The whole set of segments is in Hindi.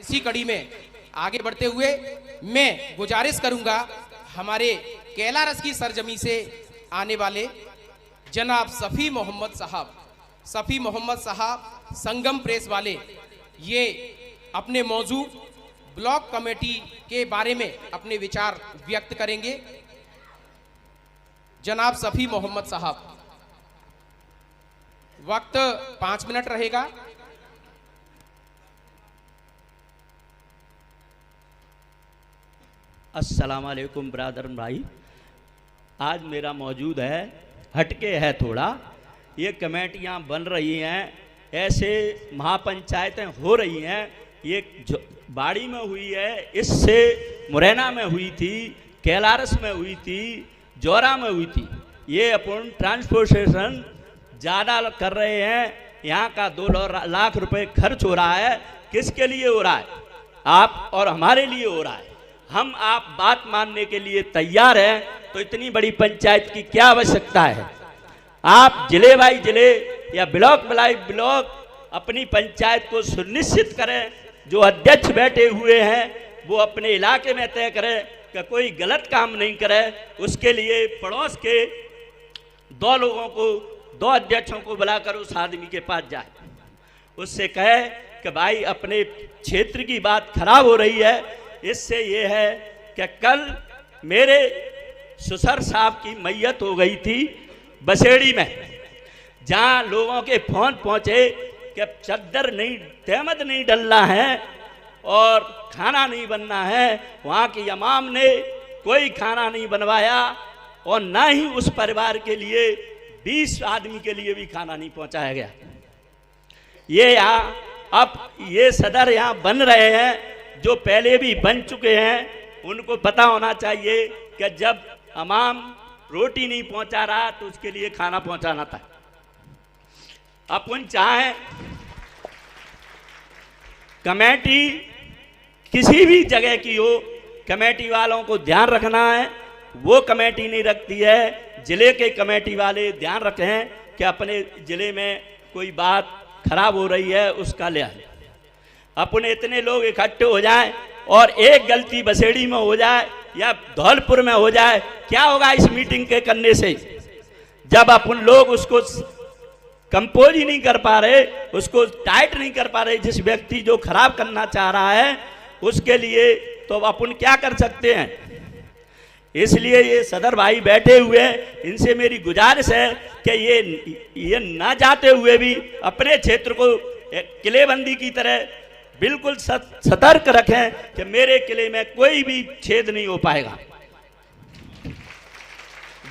इसी कड़ी में आगे बढ़ते हुए मैं गुजारिश करूंगा हमारे कैलारस की सरजमी से आने वाले जनाब सफ़ी मोहम्मद साहब संगम प्रेस वाले, ये अपने मौजू ब्लॉक कमेटी के बारे में अपने विचार व्यक्त करेंगे। जनाब सफ़ी मोहम्मद साहब, वक्त 5 मिनट रहेगा। अस्सलाम वालेकुम ब्रादर भाई, आज मेरा मौजूद है, हटके है थोड़ा। ये कमेटियाँ बन रही हैं, ऐसे महापंचायतें हो रही हैं। ये बाड़ी में हुई है, इससे मुरैना में हुई थी, कैलारस में हुई थी, जौरा में हुई थी। ये अपन ट्रांसपोर्टेशन ज़्यादा कर रहे हैं। यहाँ का 2 लाख रुपए खर्च हो रहा है। किसके लिए हो रहा है? आप और हमारे लिए हो रहा है। हम आप बात मानने के लिए तैयार हैं, तो इतनी बड़ी पंचायत की क्या आवश्यकता है? आप जिले बाई जिले या ब्लॉक बाई ब्लॉक अपनी पंचायत को सुनिश्चित करें। जो अध्यक्ष बैठे हुए हैं वो अपने इलाके में तय करें कि कोई गलत काम नहीं करे। उसके लिए पड़ोस के 2 लोगों को, 2 अध्यक्षों को बुलाकर उस आदमी के पास जाए, उससे कहे कि भाई अपने क्षेत्र की बात खराब हो रही है। इससे ये है कि कल मेरे ससुर साहब की मैयत हो गई थी बसेड़ी में, जहाँ लोगों के फोन पहुँचे कि चद्दर नहीं, तहमद नहीं डलना है और खाना नहीं बनना है। वहाँ की इमाम ने कोई खाना नहीं बनवाया और ना ही उस परिवार के लिए 20 आदमी के लिए भी खाना नहीं पहुँचाया गया। ये यहाँ अब ये सदर यहाँ बन रहे हैं, जो पहले भी बन चुके हैं। उनको पता होना चाहिए कि जब इमाम रोटी नहीं पहुंचा रहा तो उसके लिए खाना पहुंचाना था। अपन चाहें कमेटी किसी भी जगह की हो, कमेटी वालों को ध्यान रखना है। वो कमेटी नहीं रखती है, जिले के कमेटी वाले ध्यान रखें कि अपने जिले में कोई बात खराब हो रही है उसका ले आए। अपने इतने लोग इकट्ठे हो जाएं और एक गलती बसेड़ी में हो जाए या धौलपुर में हो जाए, क्या होगा इस मीटिंग के करने से? जब अपन लोग उसको कंपोज ही नहीं कर पा रहे, उसको टाइट नहीं कर पा रहे, जिस व्यक्ति जो खराब करना चाह रहा है उसके लिए, तो अपन क्या कर सकते हैं? इसलिए ये सदर भाई बैठे हुए हैं, इनसे मेरी गुजारिश है कि ये ना जाते हुए भी अपने क्षेत्र को किलेबंदी की तरह बिल्कुल सतर्क रखें कि मेरे किले में कोई भी छेद नहीं हो पाएगा।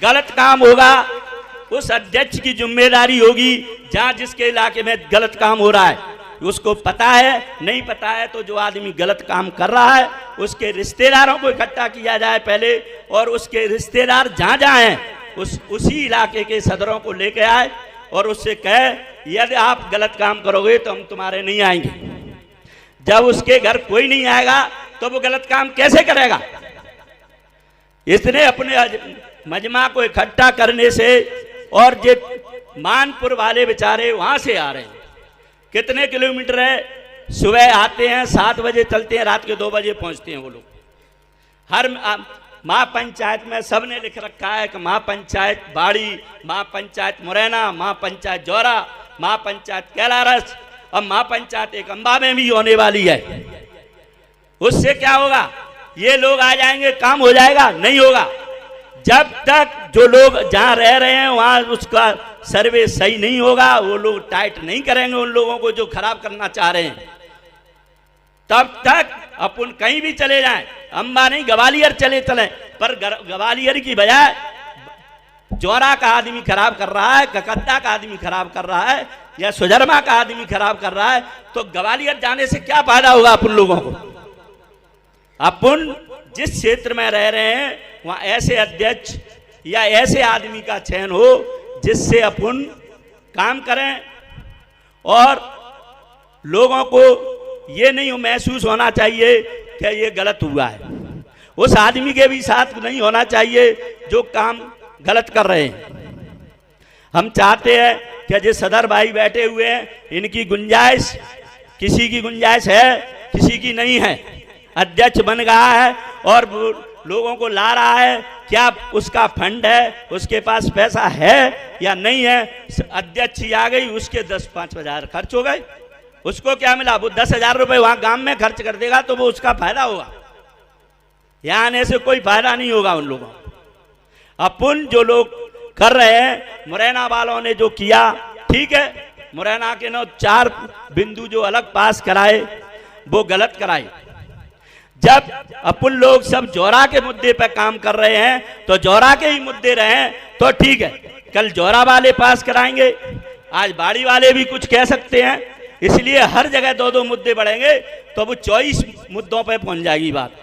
गलत काम होगा उस अध्यक्ष की जिम्मेदारी होगी। जहां जिसके इलाके में गलत काम हो रहा है उसको पता है, नहीं पता है तो जो आदमी गलत काम कर रहा है उसके रिश्तेदारों को इकट्ठा किया जाए पहले, और उसके रिश्तेदार जहां जहां हैं उसी इलाके के सदरों को लेके आए और उससे कहे यदि आप गलत काम करोगे तो हम तुम्हारे नहीं आएंगे। जब उसके घर कोई नहीं आएगा तो वो गलत काम कैसे करेगा? इसने अपने मजमा को इकट्ठा करने से, और जे मानपुर वाले बेचारे वहां से आ रहे हैं, कितने किलोमीटर है, सुबह आते हैं 7 बजे चलते हैं, रात के 2 बजे पहुंचते हैं वो लोग। हर महापंचायत में सबने लिख रखा है कि महापंचायत बाड़ी, महापंचायत मुरैना, महापंचायत जौरा, महापंचायत कैलारस, अब महापंचायत एक अंबा में भी होने वाली है। उससे क्या होगा? ये लोग आ जाएंगे, काम हो जाएगा? नहीं होगा। जब तक जो लोग जहां रह रहे हैं वहां उसका सर्वे सही नहीं होगा, वो लोग टाइट नहीं करेंगे उन लोगों को जो खराब करना चाह रहे हैं, तब तक अपन कहीं भी चले जाएं, अंबा नहीं ग्वालियर चले, पर ग्वालियर की बजाय जौरा का आदमी खराब कर रहा है, ककद्दा का आदमी खराब कर रहा है, या सुजरमा का आदमी खराब कर रहा है, तो ग्वालियर जाने से क्या फायदा होगा अपन लोगों को? अपन जिस क्षेत्र में रह रहे हैं वहां ऐसे अध्यक्ष या ऐसे आदमी का चयन हो जिससे अपन काम करें और लोगों को ये नहीं महसूस होना चाहिए कि ये गलत हुआ है। उस आदमी के भी साथ नहीं होना चाहिए जो काम गलत कर रहे हैं। हम चाहते हैं कि जो सदर भाई बैठे हुए हैं, इनकी गुंजाइश, किसी की गुंजाइश है किसी की नहीं है। अध्यक्ष बन गया है और वो लोगों को ला रहा है, क्या उसका फंड है, उसके पास पैसा है या नहीं है। अध्यक्ष ही आ गई, उसके 10-5 हजार खर्च हो गए, उसको क्या मिला? वो 10,000 रुपए वहां गांव में खर्च कर देगा तो वो उसका फायदा होगा, यहाँ आने से कोई फायदा नहीं होगा उन लोगों को। अपन जो लोग कर रहे हैं, मुरैना वालों ने जो किया ठीक है, मुरैना के 4 बिंदु जो अलग पास कराए वो गलत कराए। जब अपन लोग सब जौरा के मुद्दे पर काम कर रहे हैं तो जौरा के ही मुद्दे रहे तो ठीक है, कल जौरा वाले पास कराएंगे, आज बाड़ी वाले भी कुछ कह सकते हैं, इसलिए हर जगह 2-2 मुद्दे बढ़ेंगे तो वो 24 मुद्दों पर पहुंच जाएगी बात।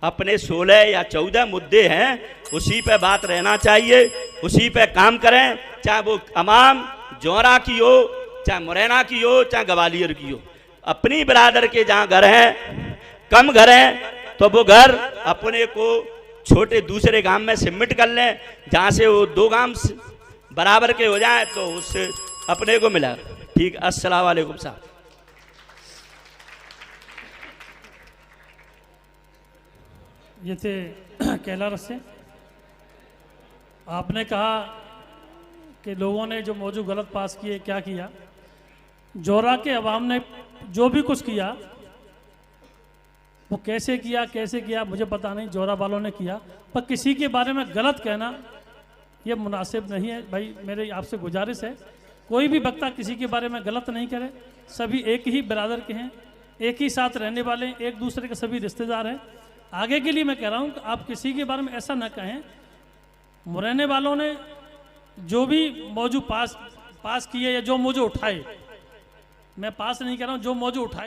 अपने 16 या 14 मुद्दे हैं, उसी पे बात रहना चाहिए, उसी पे काम करें, चाहे वो तमाम जौरा की हो, चाहे मुरैना की हो, चाहे ग्वालियर की हो। अपनी बिरादर के जहाँ घर हैं, कम घर हैं, तो वो घर अपने को छोटे दूसरे गांव में सबमिट कर लें, जहाँ से वो 2 गांव बराबर के हो जाएं तो उससे अपने को मिला। ठीक, अस्सलाम वालेकुम साहब। ये थे कैलारस से। आपने कहा कि लोगों ने जो मौजू गलत पास किए, क्या किया। जौरा के अवाम ने जो भी कुछ किया वो कैसे किया मुझे पता नहीं, जौरा वालों ने किया, पर किसी के बारे में गलत कहना ये मुनासिब नहीं है। भाई मेरी आपसे गुजारिश है, कोई भी वक्ता किसी के बारे में गलत नहीं करे, सभी एक ही बिरादर के हैं, एक ही साथ रहने वाले हैं, एक दूसरे के सभी रिश्तेदार हैं। आगे के लिए मैं कह रहा हूँ कि आप किसी के बारे में ऐसा न कहें। मुरैने वालों ने जो भी मौजू पास किए या जो मौजू उठाए, मैं पास नहीं कर रहा हूँ, जो मौजू उठाए